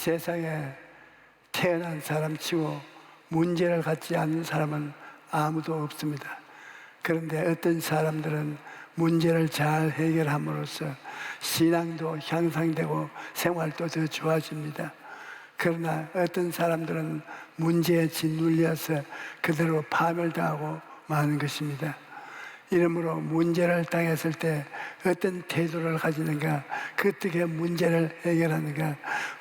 세상에 태어난 사람치고 문제를 갖지 않는 사람은 아무도 없습니다. 그런데 어떤 사람들은 문제를 잘 해결함으로써 신앙도 향상되고 생활도 더 좋아집니다. 그러나 어떤 사람들은 문제에 짓눌려서 그대로 파멸당하고 마는 것입니다. 이러므로 문제를 당했을 때 어떤 태도를 가지는가, 어떻게 문제를 해결하는가,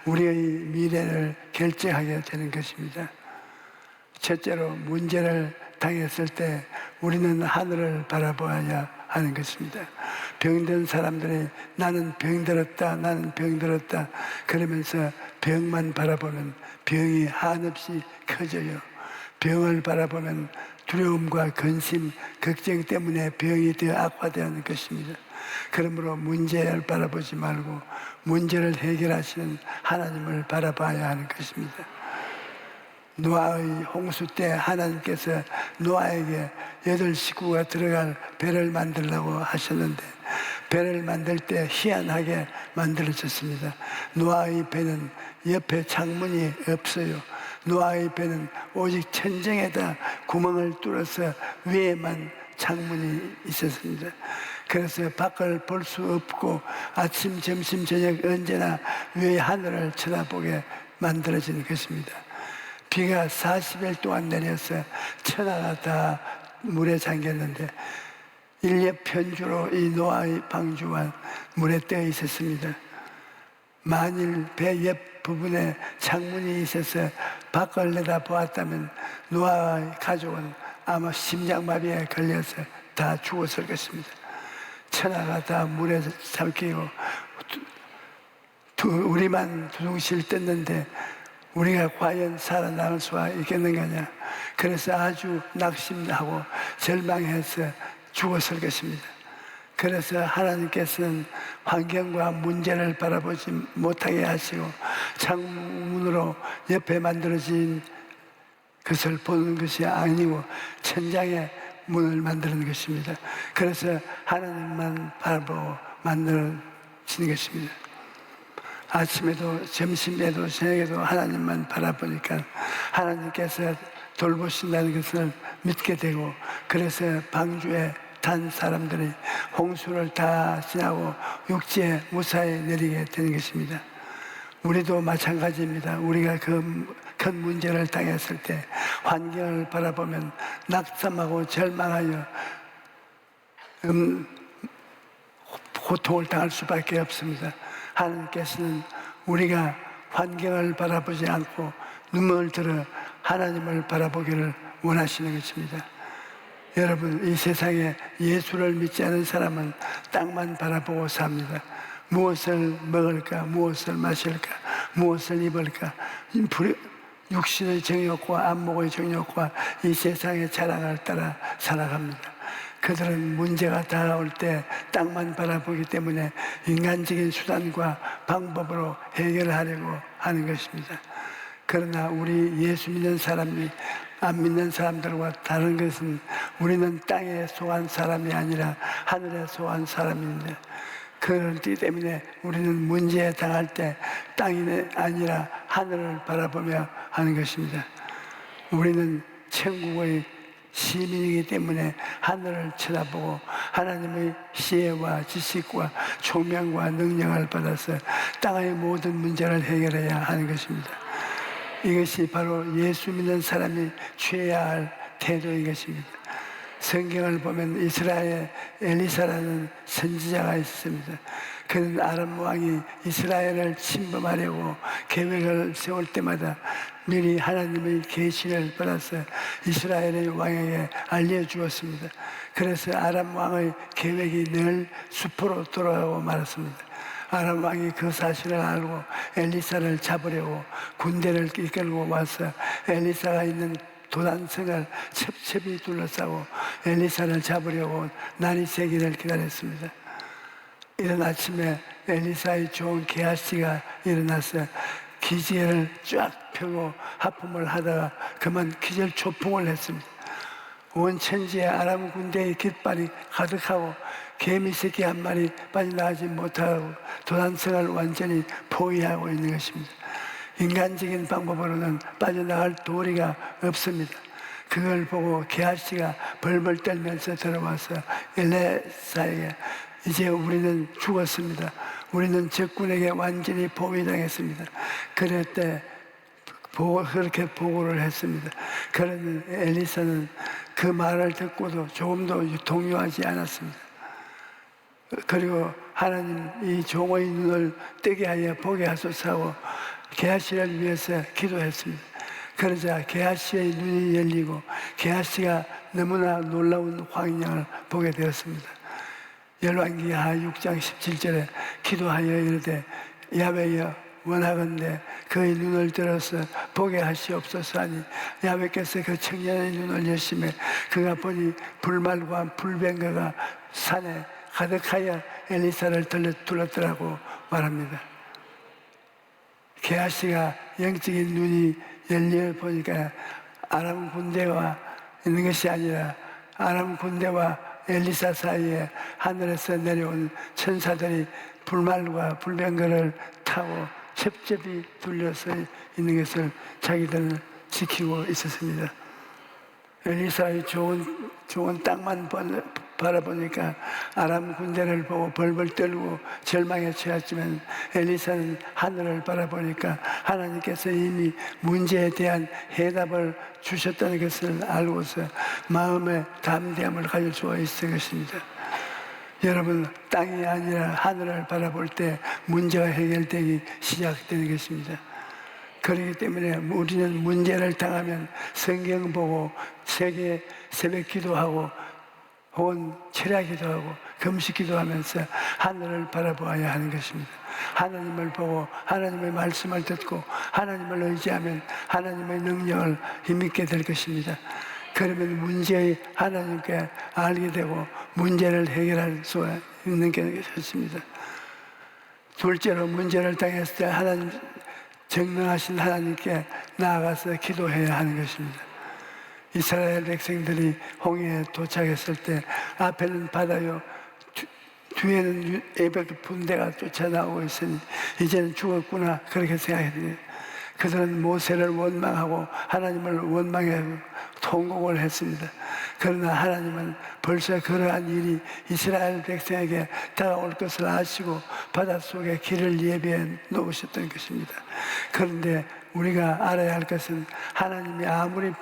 우리의 미래를 결정하게 되는 것입니다. 첫째로 문제를 당했을 때 우리는 하늘을 바라보아야 하는 것입니다. 병든 사람들이 나는 병들었다, 나는 병들었다 그러면서 병만 바라보면 병이 한없이 커져요. 병을 바라보면 두려움과 근심, 걱정 때문에 병이 더 악화되는 것입니다. 그러므로 문제를 바라보지 말고 문제를 해결하시는 하나님을 바라봐야 하는 것입니다. 노아의 홍수 때 하나님께서 노아에게 8식구가 들어갈 배를 만들라고 하셨는데 배를 만들 때 희한하게 만들어졌습니다. 노아의 배는 옆에 창문이 없어요. 노아의 배는 오직 천정에다 구멍을 뚫어서 위에만 창문이 있었습니다. 그래서 밖을 볼 수 없고 아침, 점심, 저녁 언제나 위의 하늘을 쳐다보게 만들어진 것입니다. 비가 40일 동안 내려서 천하가 다 물에 잠겼는데 일엽 편주로 이 노아의 방주와 물에 떠 있었습니다. 만일 배 옆 부분에 창문이 있어서 밖을 내다보았다면 노아의 가족은 아마 심장마비에 걸려서 다 죽었을 것입니다. 천하가 다 물에 잠기고 우리만 두둥실 떴는데 우리가 과연 살아남을 수가 있겠는가냐. 그래서 아주 낙심하고 절망해서 죽었을 것입니다. 그래서 하나님께서는 환경과 문제를 바라보지 못하게 하시고 창문으로 옆에 만들어진 것을 보는 것이 아니고 천장에 문을 만드는 것입니다. 그래서 하나님만 바라보고 만들어진 것입니다. 아침에도 점심에도 저녁에도 하나님만 바라보니까 하나님께서 돌보신다는 것을 믿게 되고 그래서 방주에 탄 사람들이 홍수를 다 지나고 육지에 무사히 내리게 되는 것입니다. 우리도 마찬가지입니다. 우리가 큰 문제를 당했을 때 환경을 바라보면 낙담하고 절망하여 고통을 당할 수밖에 없습니다. 하나님께서는 우리가 환경을 바라보지 않고 눈물을 들어 하나님을 바라보기를 원하시는 것입니다. 여러분, 이 세상에 예수를 믿지 않은 사람은 땅만 바라보고 삽니다. 무엇을 먹을까, 무엇을 마실까, 무엇을 입을까, 육신의 정욕과 안목의 정욕과 이 세상의 자랑을 따라 살아갑니다. 그들은 문제가 다가올 때 땅만 바라보기 때문에 인간적인 수단과 방법으로 해결하려고 하는 것입니다. 그러나 우리 예수 믿는 사람이 안 믿는 사람들과 다른 것은 우리는 땅에 속한 사람이 아니라 하늘에 속한 사람입니다. 그렇기 때문에 우리는 문제에 당할 때 땅이 아니라 하늘을 바라보며 하는 것입니다. 우리는 천국의 시민이기 때문에 하늘을 쳐다보고 하나님의 지혜와 지식과 총명과 능력을 받아서 땅의 모든 문제를 해결해야 하는 것입니다. 이것이 바로 예수 믿는 사람이 취해야 할 태도인 것입니다. 성경을 보면 이스라엘에 엘리사라는 선지자가 있습니다. 그는 아람 왕이 이스라엘을 침범하려고 계획을 세울 때마다 미리 하나님의 계시를 받아서 이스라엘의 왕에게 알려주었습니다. 그래서 아람 왕의 계획이 늘 수포로 돌아가고 말았습니다. 아람 왕이 그 사실을 알고 엘리사를 잡으려고 군대를 이끌고 와서 엘리사가 있는 도단성을 첩첩이 둘러싸고 엘리사를 잡으려고 날이 새기를 기다렸습니다. 이른 아침에 엘리사의 종 게하시가 일어나서 기지개를 쫙 펴고 하품을 하다가 그만 기절 초풍을 했습니다. 온 천지에 아람 군대의 깃발이 가득하고 개미 새끼 한 마리 빠져나가지 못하고 도단성을 완전히 포위하고 있는 것입니다. 인간적인 방법으로는 빠져나갈 도리가 없습니다. 그걸 보고 게하시가 벌벌 떨면서 들어와서 엘리사에게 이제 우리는 죽었습니다. 우리는 적군에게 완전히 포위당했습니다. 그렇게 보고를 했습니다. 그러니 엘리사는 그 말을 듣고도 조금도 동요하지 않았습니다. 그리고 하나님 이 종의 눈을 뜨게 하여 보게 하소서 하고 게하시를 위해서 기도했습니다. 그러자 게하시의 눈이 열리고 게하시가 너무나 놀라운 광양을 보게 되었습니다. 열왕기하 6장 17절에 기도하여 이르되 야훼여 원하건대 그의 눈을 들어서 보게 하시옵소서 하니 야훼께서 그 청년의 눈을 여시매 그가 보니 불말과 불병거가 산에 가득하여 엘리사를 둘렀더라고 말합니다. 게하시가 영적인 눈이 열려 보니까 아람 군대와 있는 것이 아니라 아람 군대와 엘리사 사이에 하늘에서 내려온 천사들이 불말과 불병거를 타고 첩첩이 둘려서 있는 것을 자기들은 지키고 있었습니다. 엘리사의 좋은 땅만 바라보니까 아람 군대를 보고 벌벌 떨고 절망에 처했지만 엘리사는 하늘을 바라보니까 하나님께서 이미 문제에 대한 해답을 주셨다는 것을 알고서 마음의 담대함을 가질 수가 있을 것입니다. 여러분, 땅이 아니라 하늘을 바라볼 때 문제가 해결되기 시작되는 것입니다. 그렇기 때문에 우리는 문제를 당하면 성경 보고 새벽 기도하고 혹은 철야 기도하고 금식 기도하면서 하늘을 바라보아야 하는 것입니다. 하나님을 보고 하나님의 말씀을 듣고 하나님을 의지하면 하나님의 능력을 힘있게 될 것입니다. 그러면 문제의 하나님께 알게 되고 문제를 해결할 수가 있는 것입니다. 둘째로 문제를 당했을 때 하나님 정능하신 하나님께 나아가서 기도해야 하는 것입니다. 이스라엘 백성들이 홍해에 도착했을 때 앞에는 바다요 뒤에는 애굽 군대가 쫓아나오고 있으니 이제는 죽었구나 그렇게 생각했더니 그들은 모세를 원망하고 하나님을 원망해 통곡을 했습니다. 그러나 하나님은 벌써 그러한 일이 이스라엘 백성에게 다가올 것을 아시고 바닷속에 길을 예비해 놓으셨던 것입니다. 그런데 우리가 알아야 할 것은 하나님이 아무리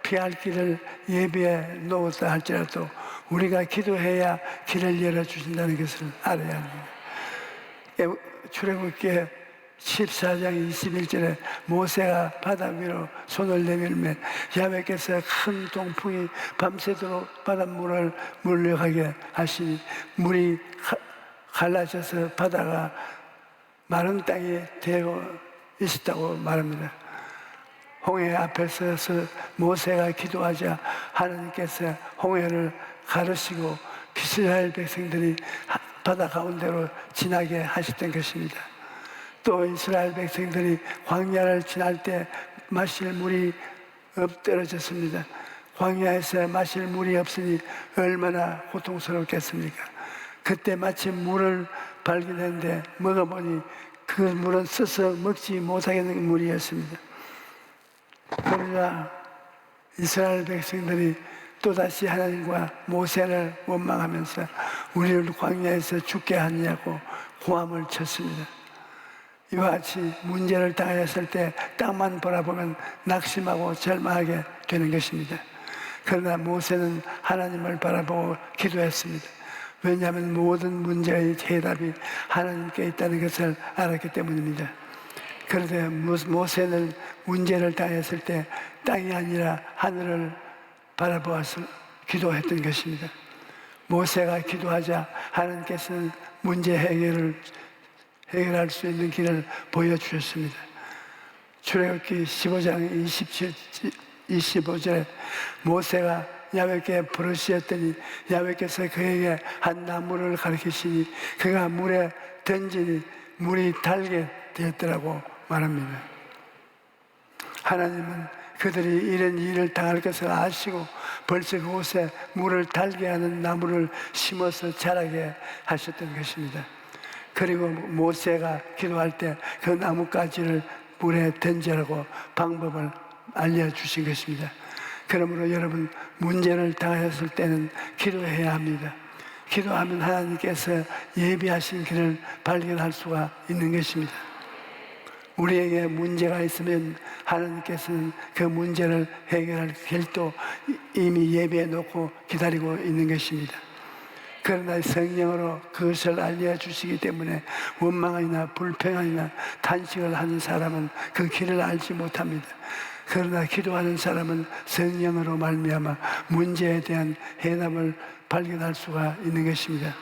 피할 길을 예비해 놓았다 할지라도 우리가 기도해야 길을 열어주신다는 것을 알아야 합니다. 출애굽기 14장 21절에 모세가 바다 위로 손을 내밀면 야훼께서 큰 동풍이 밤새도록 바닷물을 물려가게 하시니 물이 갈라져서 바다가 마른 땅에 되어 있었다고 말합니다. 홍해 앞에 서서 모세가 기도하자 하나님께서 홍해를 가르시고 이스라엘 백성들이 바다 가운데로 지나게 하셨던 것입니다. 또 이스라엘 백성들이 광야를 지날 때 마실 물이 떨어졌습니다. 광야에서 마실 물이 없으니 얼마나 고통스럽겠습니까? 그때 마침 물을 발견했는데 먹어보니 그 물은 써서 먹지 못하겠는 물이었습니다. 그러나 이스라엘 백성들이 또다시 하나님과 모세를 원망하면서 우리를 광야에서 죽게 하느냐고 고함을 쳤습니다. 이와 같이 문제를 당했을 때 땅만 바라보면 낙심하고 절망하게 되는 것입니다. 그러나 모세는 하나님을 바라보고 기도했습니다. 왜냐하면 모든 문제의 해답이 하나님께 있다는 것을 알았기 때문입니다. 그런데 모세는 문제를 당했을 때 땅이 아니라 하늘을 바라보아서 기도했던 것입니다. 모세가 기도하자 하나님께서는 문제 해결할 수 있는 길을 보여주셨습니다. 출애굽기 15장 25절에 모세가 야훼께 부르시었더니 야훼께서 그에게 한 나무를 가리키시니 그가 물에 던지니 물이 달게 되었더라고 말합니다. 하나님은 그들이 이런 일을 당할 것을 아시고 벌써 그곳에 물을 달게 하는 나무를 심어서 자라게 하셨던 것입니다. 그리고 모세가 기도할 때 그 나뭇가지를 물에 던지라고 방법을 알려주신 것입니다. 그러므로 여러분, 문제를 당하였을 때는 기도해야 합니다. 기도하면 하나님께서 예비하신 길을 발견할 수가 있는 것입니다. 우리에게 문제가 있으면 하나님께서는 그 문제를 해결할 길도 이미 예비해 놓고 기다리고 있는 것입니다. 그러나 성령으로 그것을 알려주시기 때문에 원망이나 불평이나 탄식을 하는 사람은 그 길을 알지 못합니다. 그러나 기도하는 사람은 성령으로 말미암아 문제에 대한 해답을 발견할 수가 있는 것입니다.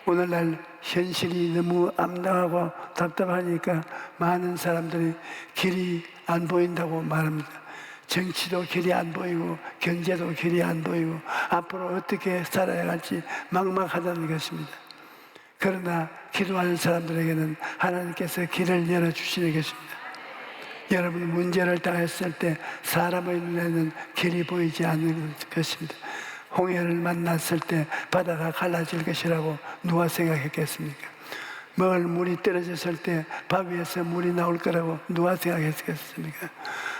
오늘날 현실이 너무 암담하고 답답하니까 많은 사람들이 길이 안 보인다고 말합니다. 정치도 길이 안 보이고 경제도 길이 안 보이고 앞으로 어떻게 살아야 할지 막막하다는 것입니다. 그러나 기도하는 사람들에게는 하나님께서 길을 열어주시는 것입니다. 여러분, 문제를 당했을 때 사람의 눈에는 길이 보이지 않는 것입니다. 홍해를 만났을 때 바다가 갈라질 것이라고 누가 생각했겠습니까? 먹을 물이 떨어졌을 때 바위에서 물이 나올 거라고 누가 생각했겠습니까?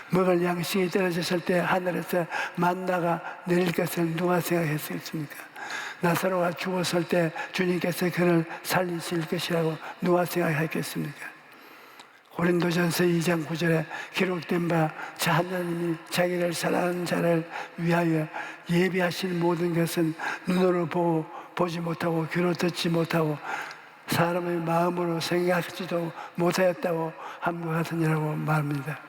먹을 양식이 떨어졌을 때 하늘에서 만나가 내릴 것을 누가 생각했겠습니까? 나사로가 죽었을 때 주님께서 그를 살리실 것이라고 누가 생각했겠습니까? 고린도전서 2장 9절에 기록된 바 하나님이 자기를 사랑하는 자를 위하여 예비하신 모든 것은 눈으로 보지 못하고 귀로 듣지 못하고 사람의 마음으로 생각하지도 못하였다고 함과 같으니라고 말합니다.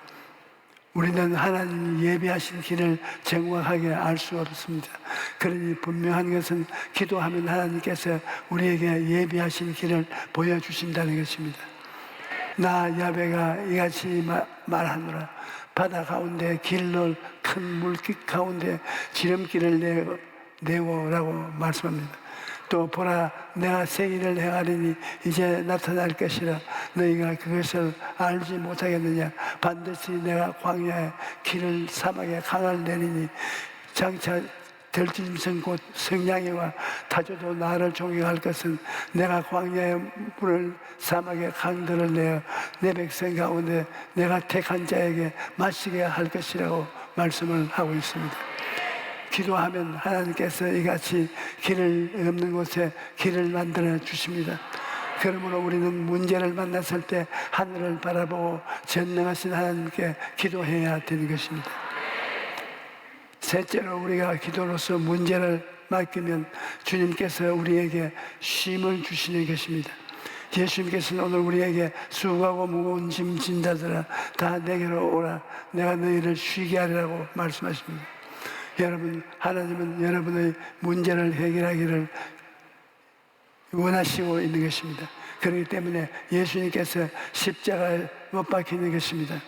우리는 하나님이 예비하신 길을 정확하게 알 수 없습니다. 그러니 분명한 것은 기도하면 하나님께서 우리에게 예비하신 길을 보여주신다는 것입니다. 나 야베가 이같이 말하노라. 바다 가운데 길을 큰 물길 가운데 지름길을 내고라고 말씀합니다. 또 보라, 내가 새 일을 행하리니 이제 나타날 것이라. 너희가 그것을 알지 못하겠느냐? 반드시 내가 광야에 길을 사막에 강을 내리니 장차 들짐승 곧 성냥이와 타조도 나를 존경할 것은 내가 광야에 물을 사막에 강들을 내어 내 백성 가운데 내가 택한 자에게 마시게 할 것이라고 말씀을 하고 있습니다. 기도하면 하나님께서 이같이 길을 없는 곳에 길을 만들어 주십니다. 그러므로 우리는 문제를 만났을 때 하늘을 바라보고 전능하신 하나님께 기도해야 되는 것입니다. 셋째로, 우리가 기도로서 문제를 맡기면 주님께서 우리에게 쉼을 주시는 것입니다. 예수님께서는 오늘 우리에게 수고하고 무거운 짐 진 자들아 다 내게로 오라, 내가 너희를 쉬게 하리라고 말씀하십니다. 여러분, 하나님은 여러분의 문제를 해결하기를 원하시고 있는 것입니다. 그렇기 때문에 예수님께서 십자가에 못 박히는 것입니다.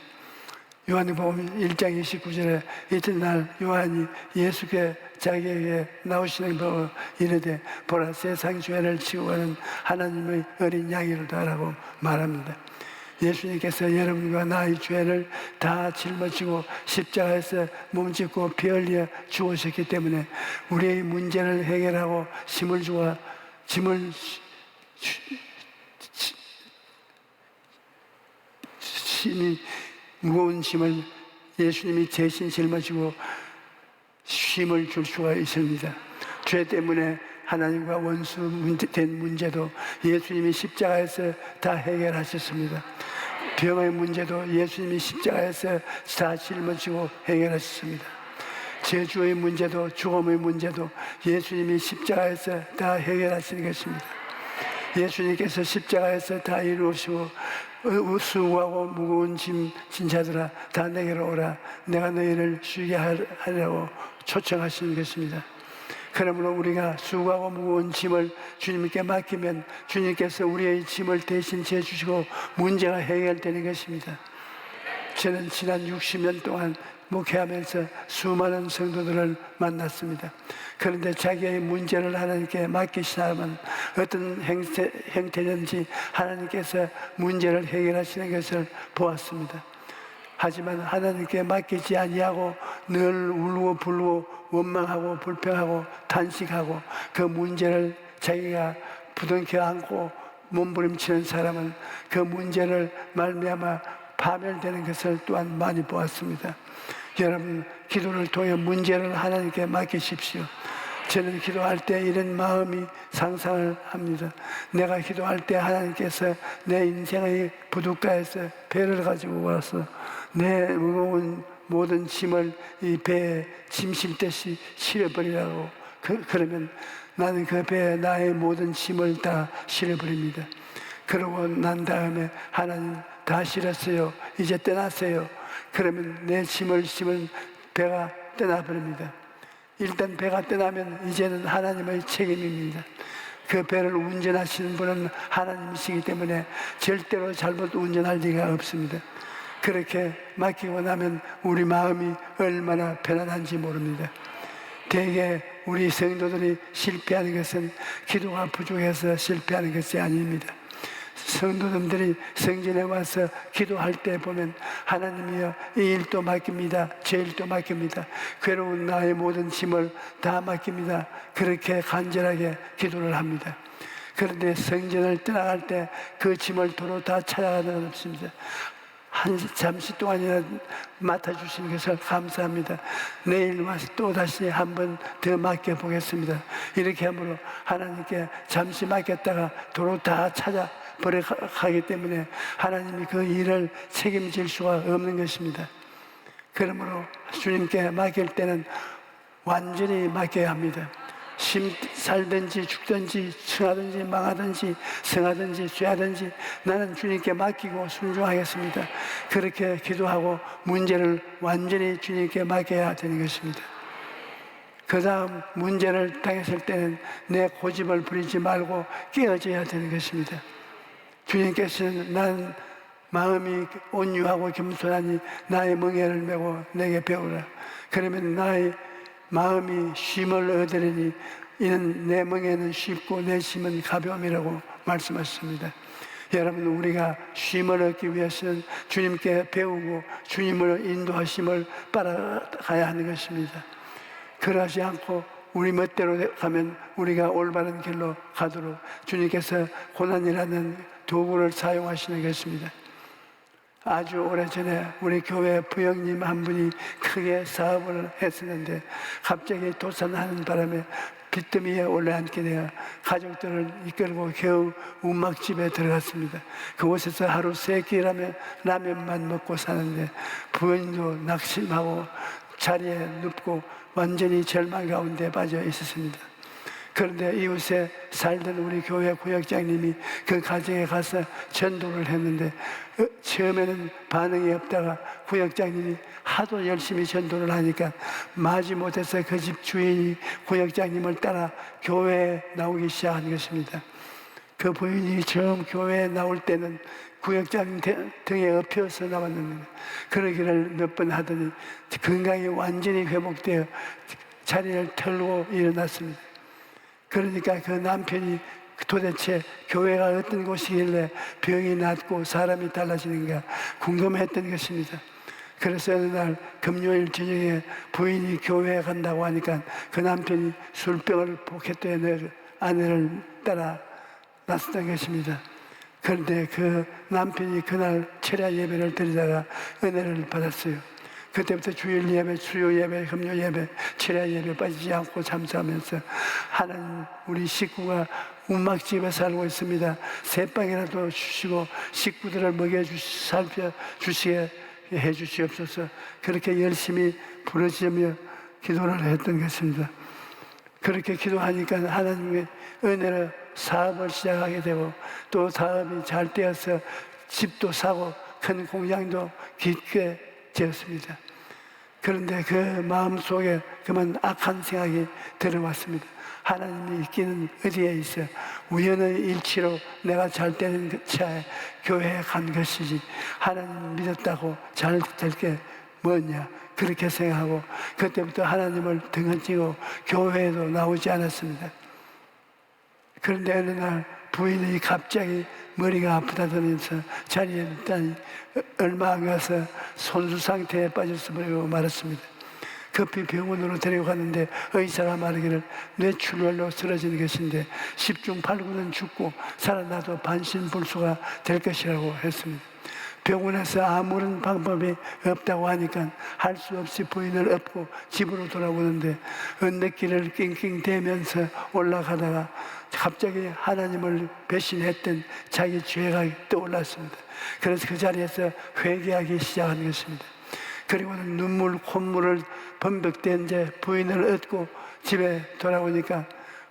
요한복음 1장 29절에 이튿날 요한이 예수께 자기에게 나오시는 법을 이르되 보라, 세상 죄를 지고 가는 하나님의 어린 양이로다라고 말합니다. 예수님께서 여러분과 나의 죄를 다 짊어지고 십자가에서 몸짓고 피 흘려 죽으셨기 때문에 우리의 문제를 해결하고 무거운 짐을 예수님이 대신 짊어지고 쉼을 줄 수가 있습니다. 죄 때문에 하나님과 원수된 문제도 예수님이 십자가에서 다 해결하셨습니다. 병의 문제도 예수님이 십자가에서 다 짊어지고 해결하셨습니다. 저주의 문제도 죽음의 문제도 예수님이 십자가에서 다 해결하시는 것입니다. 예수님께서 십자가에서 다 이루시고 수고하고 무거운 짐 진 자들아 다 내게로 오라, 내가 너희를 쉬게 하려고 초청하시는 것입니다. 그러므로 우리가 수고하고 무거운 짐을 주님께 맡기면 주님께서 우리의 짐을 대신 져주시고 문제가 해결되는 것입니다. 저는 지난 60년 동안 목회하면서 수많은 성도들을 만났습니다. 그런데 자기의 문제를 하나님께 맡기신 사람은 어떤 형태든지 하나님께서 문제를 해결하시는 것을 보았습니다. 하지만 하나님께 맡기지 아니하고 늘 울고 불고 원망하고 불평하고 탄식하고 그 문제를 자기가 부둥켜 안고 몸부림치는 사람은 그 문제를 말미암아 파멸되는 것을 또한 많이 보았습니다. 여러분, 기도를 통해 문제를 하나님께 맡기십시오. 저는 기도할 때 이런 마음이 상상을 합니다. 내가 기도할 때 하나님께서 내 인생의 부둣가에서 배를 가지고 와서 내 무거운 모든 짐을 이 배에 짐 실듯이 실어버리라고 그러면 나는 그 배에 나의 모든 짐을 다 실어버립니다. 그러고 난 다음에 하나님 다 실었어요. 이제 떠나세요. 그러면 내 짐을 심은 배가 떠나버립니다. 일단 배가 떠나면 이제는 하나님의 책임입니다. 그 배를 운전하시는 분은 하나님이시기 때문에 절대로 잘못 운전할 리가 없습니다. 그렇게 맡기고 나면 우리 마음이 얼마나 편안한지 모릅니다. 대개 우리 성도들이 실패하는 것은 기도가 부족해서 실패하는 것이 아닙니다. 성도님들이 성전에 와서 기도할 때 보면 하나님이여 이 일도 맡깁니다. 저 일도 맡깁니다. 괴로운 나의 모든 짐을 다 맡깁니다. 그렇게 간절하게 기도를 합니다. 그런데 성전을 떠나갈 때 그 짐을 도로 다 찾아가는 건 없습니다. 잠시 동안이나 맡아주시는 것을 감사합니다. 내일 와서 또 다시 한 번 더 맡겨보겠습니다. 이렇게 함으로 하나님께 잠시 맡겼다가 도로 다 찾아버려 가기 때문에 하나님이 그 일을 책임질 수가 없는 것입니다. 그러므로 주님께 맡길 때는 완전히 맡겨야 합니다. 살든지 죽든지 승하든지 망하든지 성하든지 죄하든지 나는 주님께 맡기고 순종하겠습니다. 그렇게 기도하고 문제를 완전히 주님께 맡겨야 되는 것입니다. 그 다음 문제를 당했을 때는 내 고집을 부리지 말고 깨어져야 되는 것입니다. 주님께서는 난 마음이 온유하고 겸손하니 나의 멍에를 메고 내게 배우라. 그러면 나의 마음이 쉼을 얻으리니 이는 내 멍에는 쉽고 내 짐은 가벼움이라고 말씀하셨습니다. 여러분, 우리가 쉼을 얻기 위해서는 주님께 배우고 주님을 인도하심을 따라가야 하는 것입니다. 그러지 않고 우리 멋대로 가면 우리가 올바른 길로 가도록 주님께서 고난이라는 도구를 사용하시는 것입니다. 아주 오래전에 우리 교회 부형님 한 분이 크게 사업을 했었는데 갑자기 도산하는 바람에 빚더미에 올라앉게 되어 가족들을 이끌고 겨우 운막집에 들어갔습니다. 그곳에서 하루 3끼 라면만 먹고 사는데 부인도 낙심하고 자리에 눕고 완전히 절망 가운데 빠져 있었습니다. 그런데 이웃에 살던 우리 교회 구역장님이 그 가정에 가서 전도를 했는데 처음에는 반응이 없다가 구역장님이 하도 열심히 전도를 하니까 마지못해서 그 집 주인이 구역장님을 따라 교회에 나오기 시작한 것입니다. 그 부인이 처음 교회에 나올 때는 구역장님 등에 엎혀서 나왔는데 그러기를 몇 번 하더니 건강이 완전히 회복되어 자리를 털고 일어났습니다. 그러니까 그 남편이 도대체 교회가 어떤 곳이길래 병이 낫고 사람이 달라지는가 궁금했던 것입니다. 그래서 어느 날 금요일 저녁에 부인이 교회에 간다고 하니까 그 남편이 술병을 포켓에 아내를 따라 나섰던 것입니다. 그런데 그 남편이 그날 철야 예배를 드리다가 은혜를 받았어요. 그때부터 주일 예배, 수요 예배, 금요 예배, 철야 예배 빠지지 않고 잠수하면서 하나님, 우리 식구가 운막집에 살고 있습니다. 새빵이라도 주시고 식구들을 살펴 주시게 해 주시옵소서. 그렇게 열심히 부르짖으며 기도를 했던 것입니다. 그렇게 기도하니까 하나님의 은혜로 사업을 시작하게 되고 또 사업이 잘 되어서 집도 사고 큰 공장도 깊게 되었습니다. 그런데 그 마음속에 그만 악한 생각이 들어왔습니다. 하나님이 있기는 어디에 있어? 우연의 일치로 내가 잘 되는 차에 교회에 간 것이지 하나님 믿었다고 잘 될 게 뭐냐, 그렇게 생각하고 그때부터 하나님을 등한치고 교회에도 나오지 않았습니다. 그런데 어느 날 부인이 갑자기 머리가 아프다면서 자리에 눕다니 얼마 안 가서 손수 상태에 빠져서 버리고 말았습니다. 급히 병원으로 데려갔는데 의사가 말하기를 뇌출혈로 쓰러진 것인데 10중 8구는 죽고 살아나도 반신불수가 될 것이라고 했습니다. 병원에서 아무런 방법이 없다고 하니까 할 수 없이 부인을 업고 집으로 돌아오는데 언덕길을 낑낑대면서 올라가다가 갑자기 하나님을 배신했던 자기 죄가 떠올랐습니다. 그래서 그 자리에서 회개하기 시작한 것입니다. 그리고는 눈물 콧물을 범벅된 이제 부인을 얻고 집에 돌아오니까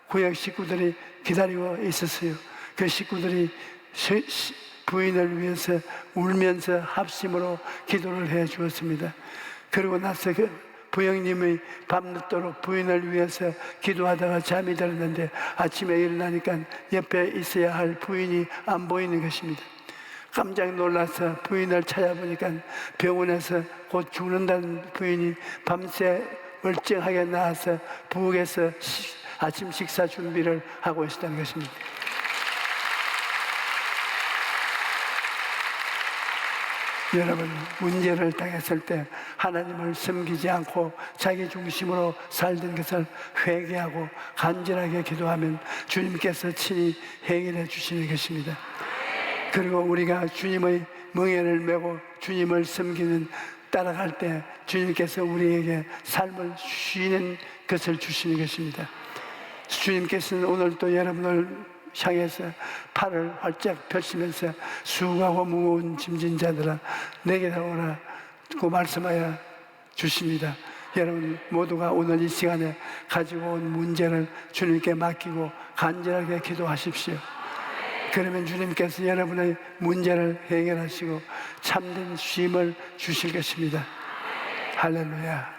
구역 식구들이 기다리고 있었어요. 그 식구들이 부인을 위해서 울면서 합심으로 기도를 해 주었습니다. 그리고 나서 그 부형님이 밤늦도록 부인을 위해서 기도하다가 잠이 들었는데 아침에 일어나니까 옆에 있어야 할 부인이 안 보이는 것입니다. 깜짝 놀라서 부인을 찾아보니까 병원에서 곧 죽는다는 부인이 밤새 멀쩡하게 나와서 부엌에서 아침 식사 준비를 하고 있었다는 것입니다. 여러분, 문제를 당했을 때 하나님을 섬기지 않고 자기 중심으로 살던 것을 회개하고 간절하게 기도하면 주님께서 친히 해결해 주시는 것입니다. 그리고 우리가 주님의 멍에를 메고 주님을 섬기는 따라갈 때 주님께서 우리에게 삶을 주시는 것을 주시는 것입니다. 주님께서는 오늘도 여러분을 향해서 팔을 활짝 펼치면서 수고하고 무거운 짐진 자들아 내게 오라고 말씀하여 주십니다. 여러분 모두가 오늘 이 시간에 가지고 온 문제를 주님께 맡기고 간절하게 기도하십시오. 그러면 주님께서 여러분의 문제를 해결하시고 참된 쉼을 주실 것입니다. 할렐루야.